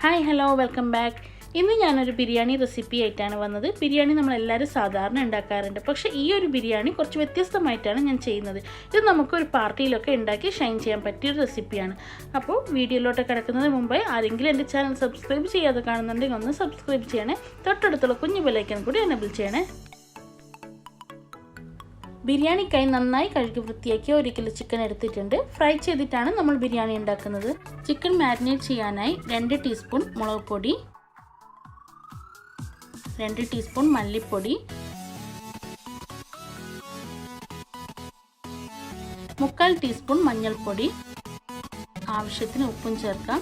Hi hello welcome back. ഇന്ന് ഞാനൊരു biryani recipe ആയിട്ടാണ് വന്നത്. ബിരിയാണി നമ്മളെല്ലാവരും സാധാരണ ഉണ്ടാക്കാറുണ്ട്, പക്ഷേ ഈ ഒരു ബിരിയാണി കുറച്ച് വ്യത്യസ്തമായിട്ടാണ് ഞാൻ ചെയ്യുന്നത്. ഇത് നമുക്കൊരു പാർട്ടിയിലൊക്കെ ഉണ്ടാക്കി ഷൈൻ ചെയ്യാൻ പറ്റിയൊരു റെസിപ്പിയാണ്. അപ്പോൾ വീഡിയോയിലോട്ട് കിടക്കുന്നതിന് മുമ്പേ ആരെങ്കിലും എൻ്റെ ചാനൽ സബ്സ്ക്രൈബ് ചെയ്യാതെ കാണുന്നുണ്ടെങ്കിൽ ഒന്ന് സബ്സ്ക്രൈബ് ചെയ്യണേ. തൊട്ടടുത്തുള്ള കുഞ്ഞു ബെല്ലൈക്കൺ കൂടി എനേബിൾ ചെയ്യണേ. ബിരിയാണിക്കായി നന്നായി കഴുകി വൃത്തിയാക്കി 1 കിലോ ചിക്കൻ എടുത്തിട്ടുണ്ട്. ഫ്രൈ ചെയ്തിട്ടാണ് നമ്മൾ ബിരിയാണി ഉണ്ടാക്കുന്നത്. ചിക്കൻ മാരിനേറ്റ് ചെയ്യാനായി 2 ടീസ്പൂൺ മുളക് പൊടി, 2 ടീസ്പൂൺ മല്ലിപ്പൊടി, 1/4 ടീസ്പൂൺ മഞ്ഞൾപ്പൊടി, ആവശ്യത്തിന് ഉപ്പും ചേർക്കാം.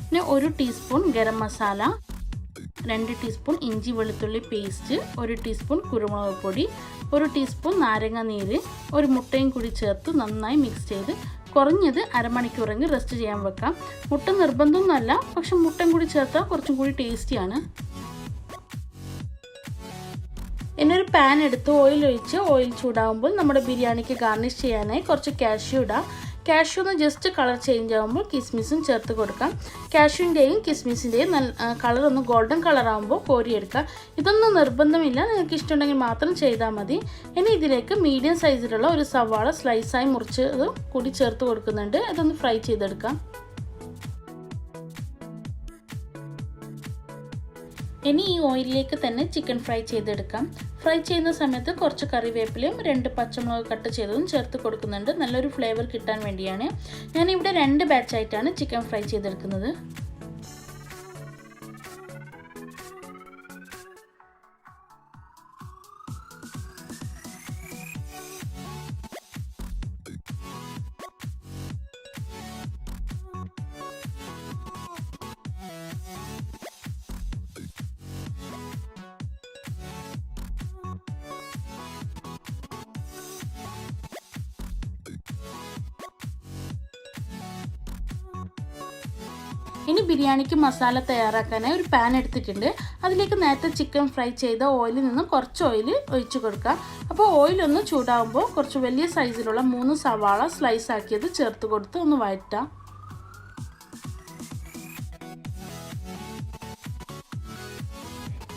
പിന്നെ 1 ടീസ്പൂൺ ഗരം മസാല, 2 ടീസ്പൂൺ ഇഞ്ചി വെളുത്തുള്ളി പേസ്റ്റ്, 1 ടീസ്പൂൺ കുരുമുളക് പൊടി, 1 ടീസ്പൂൺ നാരങ്ങ നീര്, ഒരു മുട്ടയും കൂടി ചേർത്ത് നന്നായി മിക്സ് ചെയ്ത് കുറഞ്ഞത് അരമണിക്കൂറെങ്കിൽ റെസ്റ്റ് ചെയ്യാൻ വെക്കാം. മുട്ട നിർബന്ധമൊന്നുമല്ല, പക്ഷെ മുട്ടയും കൂടി ചേർത്താൽ കുറച്ചും കൂടി ടേസ്റ്റിയാണ്. എന്നൊരു പാൻ എടുത്ത് ഓയിൽ ഒഴിച്ച് ഓയിൽ ചൂടാകുമ്പോൾ നമ്മുടെ ബിരിയാണിക്ക് ഗാർണിഷ് ചെയ്യാനായി കുറച്ച് കാഷ്യൂ ഇടാം. കാഷ്യൂ ഒന്ന് ജസ്റ്റ് കളർ ചേഞ്ച് ആകുമ്പോൾ കിസ്മിസും ചേർത്ത് കൊടുക്കാം. കാഷ്യൂൻ്റെയും കിസ്മിസിൻ്റെയും കളർ ഒന്ന് ഗോൾഡൻ കളർ ആകുമ്പോൾ കോരിയെടുക്കാം. ഇതൊന്നും നിർബന്ധമില്ല, നിങ്ങൾക്ക് ഇഷ്ടമുണ്ടെങ്കിൽ മാത്രം ചെയ്താൽ മതി. ഇനി ഇതിലേക്ക് മീഡിയം സൈസിലുള്ള ഒരു സവാള സ്ലൈസായി മുറിച്ചത് കൂടി ചേർത്ത് കൊടുക്കുന്നുണ്ട്. ഇതൊന്ന് ഫ്രൈ ചെയ്തെടുക്കാം. ഇനി ഈ ഓയിലിലേക്ക് തന്നെ ചിക്കൻ ഫ്രൈ ചെയ്തെടുക്കാം. ഫ്രൈ ചെയ്യുന്ന സമയത്ത് കുറച്ച് കറിവേപ്പിലയും 2 പച്ചമുളക് കട്ട് ചെയ്തതും ചേർത്ത് കൊടുക്കുന്നുണ്ട്. നല്ലൊരു ഫ്ലേവർ കിട്ടാൻ വേണ്ടിയാണ്. ഞാനിവിടെ 2 ബാച്ചായിട്ടാണ് ചിക്കൻ ഫ്രൈ ചെയ്തെടുക്കുന്നത്. ഇനി ബിരിയാണിക്ക് മസാല തയ്യാറാക്കാനായി ഒരു പാൻ എടുത്തിട്ടുണ്ട്. അതിലേക്ക് നേരത്തെ ചിക്കൻ ഫ്രൈ ചെയ്ത ഓയിലിൽ നിന്ന് കുറച്ച് ഓയിൽ ഒഴിച്ചു കൊടുക്കാം. അപ്പോൾ ഓയിലൊന്ന് ചൂടാകുമ്പോൾ കുറച്ച് വലിയ സൈസിലുള്ള 3 സവാള സ്ലൈസ് ആക്കിയത് ചേർത്ത് കൊടുത്ത് ഒന്ന് വഴറ്റാം.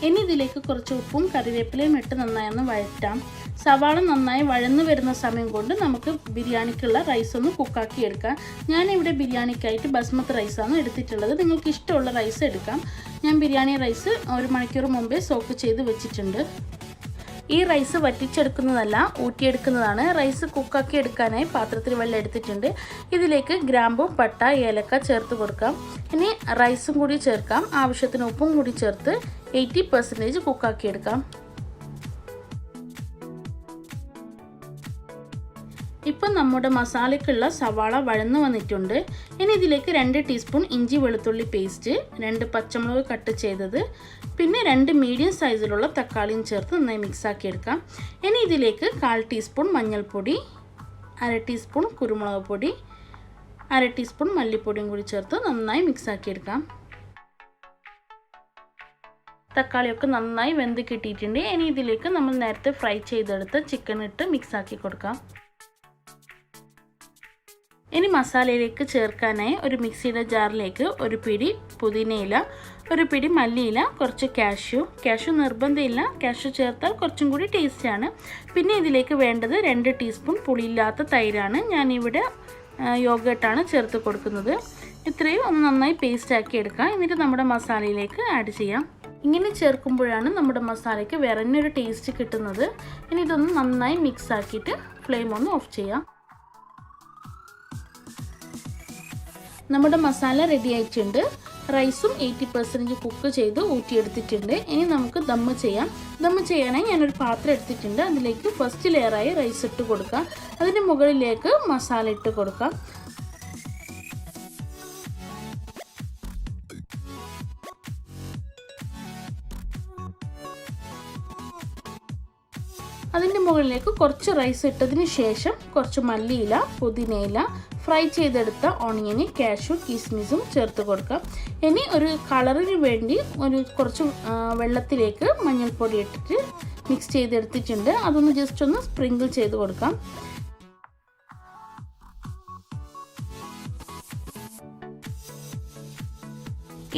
ഇനി ഇതിലേക്ക് കുറച്ച് ഉപ്പും കറിവേപ്പിലയും ഇട്ട് നന്നായി ഒന്ന് വഴറ്റാം. സവാള നന്നായി വഴന്നു വരുന്ന സമയം കൊണ്ട് നമുക്ക് ബിരിയാണിക്കുള്ള റൈസ് ഒന്ന് കുക്കാക്കി എടുക്കാം. ഞാനിവിടെ ബിരിയാണിക്കായിട്ട് ബസ്മതി റൈസാണ് എടുത്തിട്ടുള്ളത്. നിങ്ങൾക്ക് ഇഷ്ടമുള്ള റൈസ് എടുക്കാം. ഞാൻ ബിരിയാണി റൈസ് 1 മണിക്കൂർ മുമ്പേ സോക്ക് ചെയ്ത് വെച്ചിട്ടുണ്ട്. ഈ റൈസ് വറ്റിച്ചെടുക്കുന്നതല്ല, ഊറ്റിയെടുക്കുന്നതാണ്. റൈസ് കുക്കാക്കി എടുക്കാനായി പാത്രത്തിൽ വെള്ളം എടുത്തിട്ടുണ്ട്. ഇതിലേക്ക് ഗ്രാമ്പു, പട്ട, ഏലക്ക ചേർത്ത് കൊടുക്കാം. ഇനി റൈസും കൂടി ചേർക്കാം. ആവശ്യത്തിന് ഉപ്പും കൂടി ചേർത്ത് 80% കുക്കാക്കി എടുക്കാം. ഇപ്പം നമ്മുടെ മസാലയ്ക്കുള്ള സവാള വഴന്നു വന്നിട്ടുണ്ട്. ഇനി ഇതിലേക്ക് 2 ടീസ്പൂൺ ഇഞ്ചി വെളുത്തുള്ളി പേസ്റ്റ്, 2 പച്ചമുളക് കട്ട് ചെയ്തത്, പിന്നെ 2 മീഡിയം സൈസിലുള്ള തക്കാളിയും ചേർത്ത് നന്നായി മിക്സാക്കി എടുക്കാം. ഇനി ഇതിലേക്ക് 1/4 ടീസ്പൂൺ മഞ്ഞൾപ്പൊടി, 1/2 ടീസ്പൂൺ കുരുമുളക് പൊടി, 1/2 ടീസ്പൂൺ മല്ലിപ്പൊടിയും കൂടി ചേർത്ത് നന്നായി മിക്സാക്കി എടുക്കാം. തക്കാളിയൊക്കെ നന്നായി വെന്ത് കിട്ടിയിട്ടുണ്ട്. ഇനി ഇതിലേക്ക് നമ്മൾ നേരത്തെ ഫ്രൈ ചെയ്തെടുത്ത് ചിക്കൻ ഇട്ട് മിക്സാക്കി കൊടുക്കാം. ഇനി മസാലയിലേക്ക് ചേർക്കാനായി ഒരു മിക്സിയുടെ ജാറിലേക്ക് 1 പിടി പുതിനയില, 1 പിടി മല്ലിയില, കുറച്ച് കാഷ്യൂ നിർബന്ധമില്ല, കാഷ്യൂ ചേർത്താൽ കുറച്ചും കൂടി ടേസ്റ്റാണ്. പിന്നെ ഇതിലേക്ക് വേണ്ടത് 2 ടീസ്പൂൺ പുളിയില്ലാത്ത തൈരാണ്. ഞാനിവിടെ യോഗട്ടാണ് ചേർത്ത് കൊടുക്കുന്നത്. ഇത്രയും ഒന്ന് നന്നായി പേസ്റ്റ് ആക്കി എടുക്കാം. എന്നിട്ട് നമ്മുടെ മസാലയിലേക്ക് ആഡ് ചെയ്യാം. ഇങ്ങനെ ചേർക്കുമ്പോഴാണ് നമ്മുടെ മസാലയ്ക്ക് വേറെന്നൊരു ടേസ്റ്റ് കിട്ടുന്നത്. ഇനി ഇതൊന്ന് നന്നായി മിക്സ് ആക്കിയിട്ട് ഫ്ലെയിം ഒന്ന് ഓഫ് ചെയ്യാം. നമ്മുടെ മസാല റെഡി ആയിട്ടുണ്ട്. റൈസും 80% കുക്ക് ചെയ്ത് ഊറ്റിയെടുത്തിട്ടുണ്ട്. ഇനി നമുക്ക് ദമ്മ് ചെയ്യാം. ദമ്മ് ചെയ്യാനായി ഞാനൊരു പാത്രം എടുത്തിട്ടുണ്ട്. അതിലേക്ക് ഫസ്റ്റ് ലെയറായി റൈസ് ഇട്ട് കൊടുക്കാം. അതിൻ്റെ മുകളിലേക്ക് മസാല ഇട്ട് കൊടുക്കാം. അതിൻ്റെ മുകളിലേക്ക് കുറച്ച് റൈസ് ഇട്ടതിന് ശേഷം കുറച്ച് മല്ലിയില, പുതിനയില, ഫ്രൈ ചെയ്തെടുത്ത ഓണിയന്, കാഷ്യൂ, കിസ്മിസും ചേർത്ത് കൊടുക്കാം. ഇനി ഒരു കളറിന് വേണ്ടി കുറച്ച് വെള്ളത്തിലേക്ക് മഞ്ഞൾപ്പൊടി ഇട്ടിട്ട് മിക്സ് ചെയ്തെടുത്തിട്ടുണ്ട്. അതൊന്ന് ജസ്റ്റ് ഒന്ന് സ്പ്രിങ്കിൾ ചെയ്ത് കൊടുക്കാം.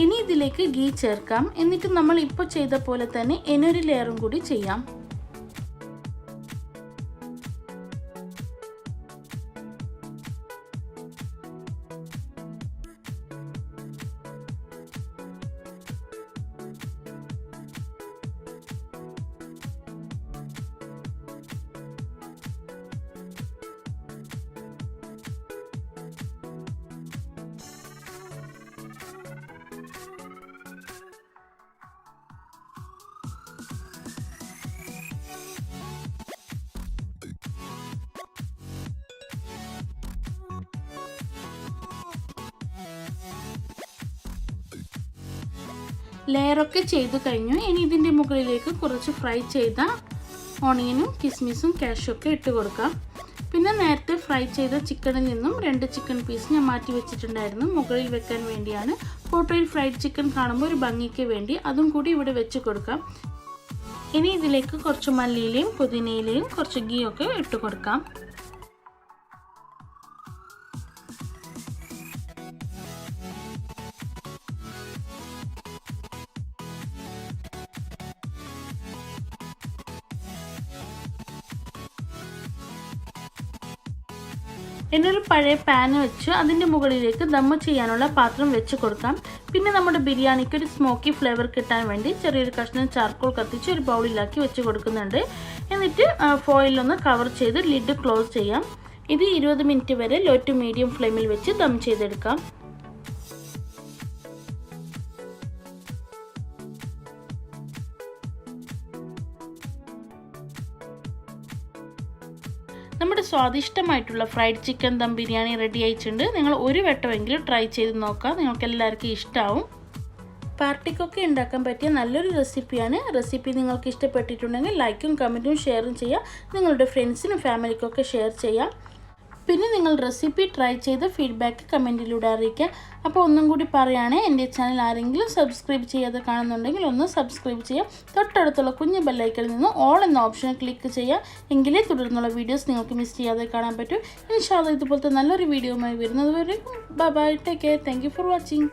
ഇനി ഇതിലേക്ക് ഗീ ചേർക്കാം. എന്നിട്ട് നമ്മൾ ഇപ്പോൾ ചെയ്ത പോലെ തന്നെ ഇനിയൊരു ലെയറും കൂടി ചെയ്യാം. ലെയറൊക്കെ ചെയ്തു കഴിഞ്ഞു. ഇനി ഇതിൻ്റെ മുകളിലേക്ക് കുറച്ച് ഫ്രൈ ചെയ്ത ഓണിയനും കിസ്മിസും കാഷ്യും ഒക്കെ ഇട്ട് കൊടുക്കാം. പിന്നെ നേരത്തെ ഫ്രൈ ചെയ്ത ചിക്കനിൽ നിന്നും 2 ചിക്കൻ പീസ് ഞാൻ മാറ്റി വെച്ചിട്ടുണ്ടായിരുന്നു, മുകളിൽ വെക്കാൻ വേണ്ടിയാണ്. ഫോട്ടോയിൽ ഫ്രൈഡ് ചിക്കൻ കാണുമ്പോൾ ഒരു ഭംഗിക്ക് വേണ്ടി അതും കൂടി ഇവിടെ വെച്ച് കൊടുക്കാം. ഇനി ഇതിലേക്ക് കുറച്ച് മല്ലിയിലയും പുതിനയിലയും കുറച്ച് ഗീ ഒക്കെ ഇട്ട് കൊടുക്കാം. എന്നൊരു പഴയ പാൻ വെച്ച് അതിൻ്റെ മുകളിലേക്ക് ദമ്മ് ചെയ്യാനുള്ള പാത്രം വെച്ച് കൊടുക്കാം. പിന്നെ നമ്മുടെ ബിരിയാണിക്ക് ഒരു സ്മോക്കി ഫ്ലേവർ കിട്ടാൻ വേണ്ടി ചെറിയൊരു കഷ്ണം ചാർക്കോൾ കത്തിച്ച് ഒരു ബൗളിലാക്കി വെച്ച് കൊടുക്കുന്നുണ്ട്. എന്നിട്ട് ഫോയിലൊന്ന് കവർ ചെയ്ത് ലിഡ് ക്ലോസ് ചെയ്യാം. ഇത് 20 മിനിറ്റ് വരെ ലോ ടു മീഡിയം ഫ്ലെയിമിൽ വെച്ച് ദം ചെയ്തെടുക്കാം. നമ്മുടെ സ്വാദിഷ്ടമായിട്ടുള്ള fried chicken dum biryani ready ആയിട്ടുണ്ട്. നിങ്ങൾ ഒരു വട്ടമെങ്കിലും ട്രൈ ചെയ്ത് നോക്കാം, നിങ്ങൾക്ക് എല്ലാവർക്കും ഇഷ്ടമാവും. പാർട്ടിക്കൊക്കെ ഉണ്ടാക്കാൻ പറ്റിയ നല്ലൊരു റെസിപ്പിയാണ്. റെസിപ്പി നിങ്ങൾക്ക് ഇഷ്ടപ്പെട്ടിട്ടുണ്ടെങ്കിൽ ലൈക്കും കമൻറ്റും ഷെയറും ചെയ്യുക. നിങ്ങളുടെ ഫ്രണ്ട്സിനും ഫാമിലിക്കൊക്കെ ഷെയർ ചെയ്യാം. പിന്നെ നിങ്ങൾ റെസിപ്പി ട്രൈ ചെയ്ത് ഫീഡ്ബാക്ക് കമൻറ്റിലൂടെ അറിയിക്കുക. അപ്പോൾ ഒന്നും കൂടി പറയുകയാണ്, എൻ്റെ ചാനൽ ആരെങ്കിലും സബ്സ്ക്രൈബ് ചെയ്യാതെ കാണുന്നുണ്ടെങ്കിൽ ഒന്ന് സബ്സ്ക്രൈബ് ചെയ്യുക. തൊട്ടടുത്തുള്ള കുഞ്ഞു ബെല്ലൈക്കണിൽ നിന്ന് ഓൾ എന്ന ഓപ്ഷൻ ക്ലിക്ക് ചെയ്യുക. എങ്കിലേ തുടർന്നുള്ള വീഡിയോസ് നിങ്ങൾക്ക് മിസ് ചെയ്യാതെ കാണാൻ പറ്റും. ഇൻഷാ അല്ലാഹ് ഇതുപോലത്തെ നല്ലൊരു വീഡിയോയുമായി വരുന്നത് വരെ bye bye, take care, thank you for watching.